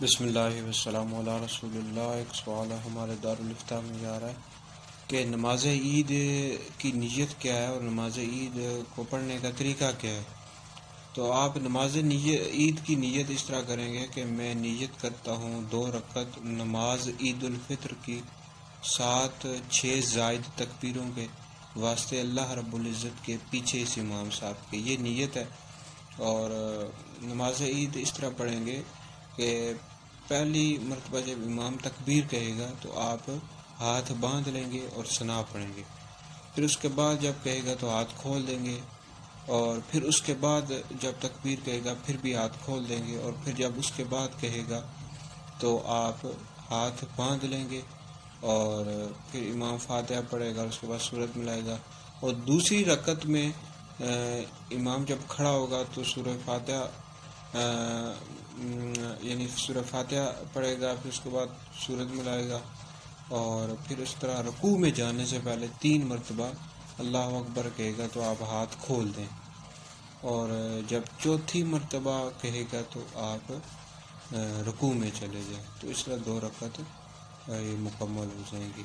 بسم اللہ والسلام علی رسول اللہ۔ ایک سوال ہے ہمارے دارالفتاح میں جا رہا ہے کہ نماز عید کی نیت کیا ہے اور نماز عید کو پڑھنے کا طریقہ کیا ہے۔ تو آپ نماز عید کی نیت اس طرح کریں گے کہ میں نیت کرتا ہوں 2 رکعت نماز عید الفطر کی 7 6 زائد تکبیروں کے واسطے اللہ رب العزت کے پیچھے اس امام صاحب کے، یہ نیت ہے۔ اور نماز عید اس طرح پڑھیں گے کہ پہلی مرتبہ جب امام تکبیر کہے گا تو آپ ہاتھ باندھ لیں گے اور ثنا پڑھیں گے، پھر اس کے بعد جب کہے گا تو ہاتھ کھول دیں گے، اور پھر اس کے بعد جب تکبیر کہے گا پھر بھی ہاتھ کھول دیں گے، اور پھر جب اس کے بعد کہے گا تو آپ ہاتھ باندھ لیں گے، اور پھر امام فاتحہ پڑھے گا، اس کے بعد سورت ملائے گا، اور دوسری رکعت میں امام جب کھڑا ہوگا تو سورہ فاتحہ یعنی سورہ فاتحہ پڑھے گا، پھر اس کے بعد سورت ملائے گا، اور پھر اس طرح رکوع میں جانے سے پہلے 3 مرتبہ اللہ اکبر کہے گا تو آپ ہاتھ کھول دیں، اور جب چوتھی مرتبہ کہے گا تو آپ رکوع میں چلے جائیں۔ تو اس طرح 2 رکعت یہ مکمل ہو جائیں گی۔